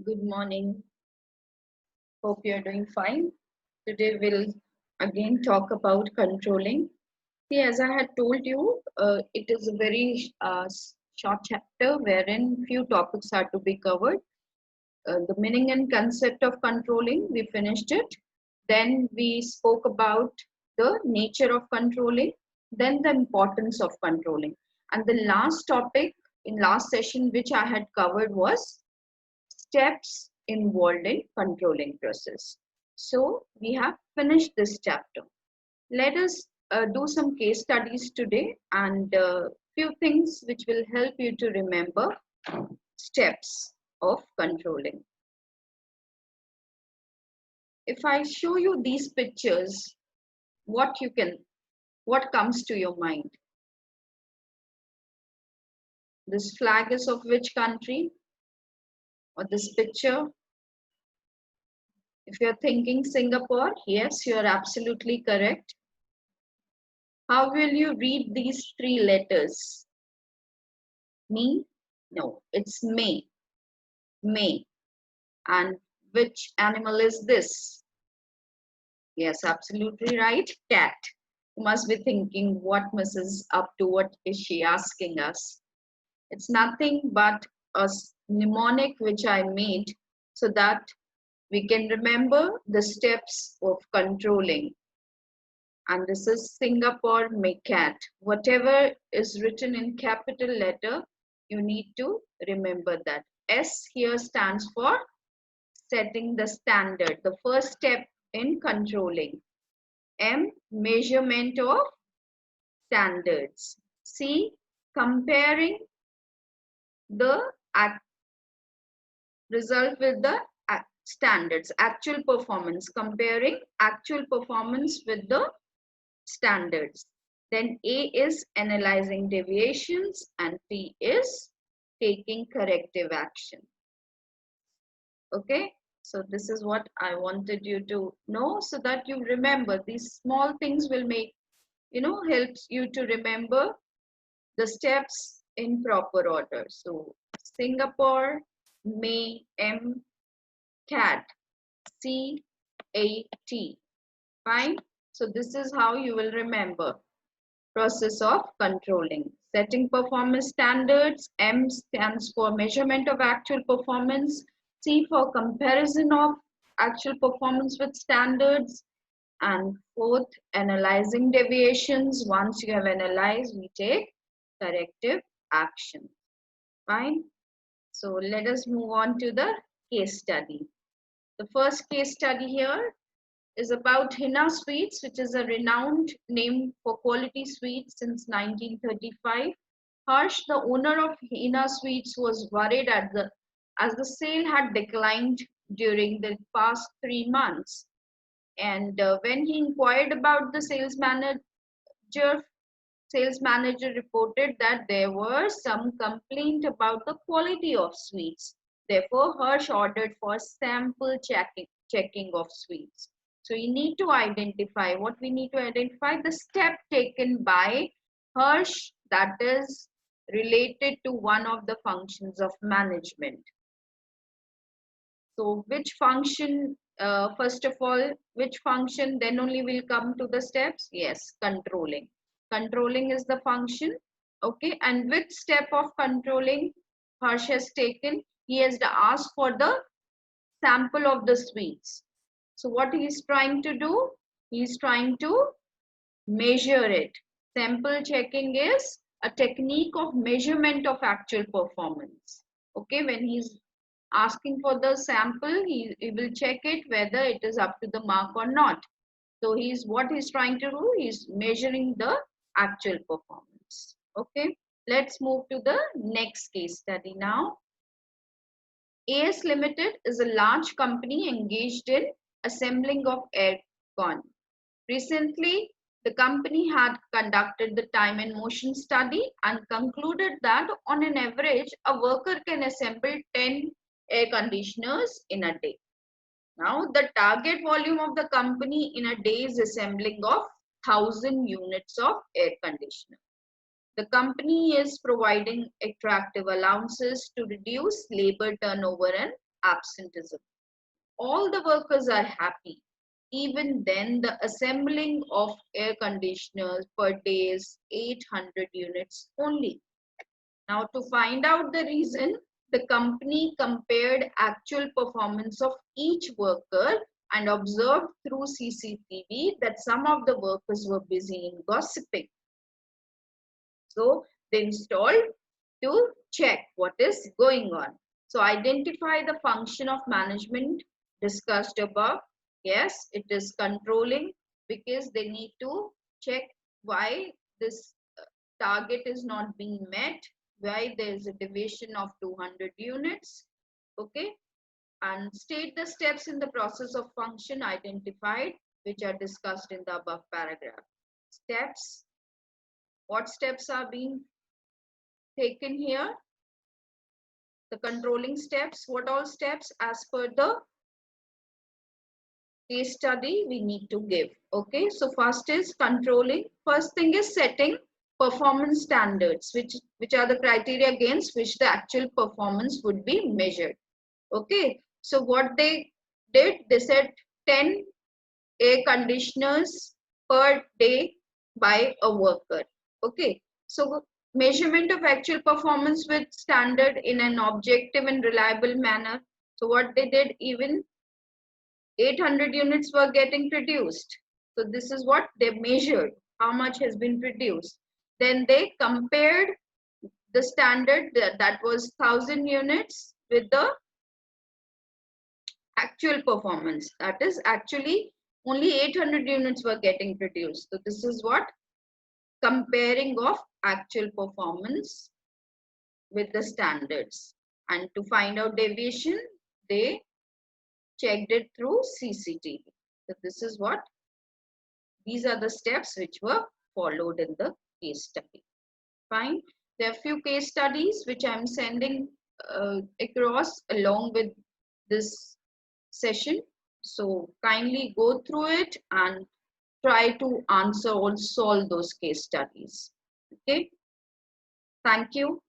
Good morning. Hope you're doing fine. Today we'll again talk about controlling. See, as I had told you, it is a very short chapter wherein few topics are to be covered. The meaning and concept of controlling, we finished it. Then we spoke about the nature of controlling, then the importance of controlling. And the last topic in last session which I had covered was steps involved in controlling process. So we have finished this chapter. Let us do some case studies today and few things which will help you to remember steps of controlling. If I show you these pictures, what comes to your mind? This flag is of which country? Or this picture? If you're thinking Singapore, yes, you're absolutely correct. How will you read these three letters? Me? No, it's May. May. And which animal is this? Yes, absolutely right. Cat. You must be thinking what Mrs. up to, what is she asking us? It's nothing but a mnemonic which I made so that we can remember the steps of controlling. And this is Singapore Cat. Whatever is written in capital letter, you need to remember that. S here stands for setting the standard, the first step in controlling. M, measurement of standards. C, comparing the result with the standards, actual performance, comparing actual performance with the standards. Then A is analyzing deviations and T is taking corrective action. Okay, so this is what I wanted you to know so that you remember. These small things will make, helps you to remember the steps in proper order. So Singapore, May, M, cat, C, A, T. Fine. So this is how you will remember process of controlling. Setting performance standards. M stands for measurement of actual performance. C for comparison of actual performance with standards. And fourth, analyzing deviations. Once you have analyzed, we take corrective action. Fine. So let us move on to the case study. The first case study here is about Hina Sweets, which is a renowned name for quality sweets since 1935. Harsh, the owner of Hina Sweets, was worried as the sale had declined during the past 3 months. And when he inquired about the sales manager reported that there were some complaint about the quality of sweets. Therefore, Harsh ordered for sample checking of sweets. So you need to identify what we need to identify the step taken by Harsh that is related to one of the functions of management. So which function, first of all, which function, then only will come to the steps? Yes, controlling. Controlling is the function. Okay, and which step of controlling Harsh has taken? He has asked for the sample of the sweets. So what he is trying to do? He is trying to measure it. Sample checking is a technique of measurement of actual performance. Okay, when he's asking for the sample, he will check it whether it is up to the mark or not. So what he's trying to do is measuring the actual performance. Okay, let's move to the next case study now. AS Limited is a large company engaged in assembling of aircon. Recently, the company had conducted the time and motion study and concluded that on an average, a worker can assemble 10 air conditioners in a day. Now, the target volume of the company in a day is assembling of 1,000 units of air conditioner. The company is providing attractive allowances to reduce labor turnover and absenteeism. All the workers are happy. Even then, the assembling of air conditioners per day is 800 units only. Now, to find out the reason, the company compared actual performance of each worker and observed through CCTV that some of the workers were busy in gossiping. So, they installed to check what is going on. So, identify the function of management discussed above. Yes, it is controlling because they need to check why this target is not being met, why there is a deviation of 200 units. Okay, and state the steps in the process of function identified, which are discussed in the above paragraph. Steps, what steps are being taken here? The controlling steps, what all steps as per the case study we need to give. Okay, so first is controlling. First thing is setting performance standards, which are the criteria against which the actual performance would be measured. Okay, so what they did, they said 10 air conditioners per day by a worker. Okay, so measurement of actual performance with standard in an objective and reliable manner. So what they did, even 800 units were getting produced. So this is what they measured, how much has been produced. Then they compared the standard that was 1000 units with the actual performance. That is actually only 800 units were getting produced. So this is what comparing of actual performance with the standards. And to find out deviation, they checked it through CCTV. So this is what, these are the steps which were followed in the case study. Fine. There are few case studies which I am sending across along with this session. So kindly go through it and try to answer or solve those case studies. Okay. Thank you.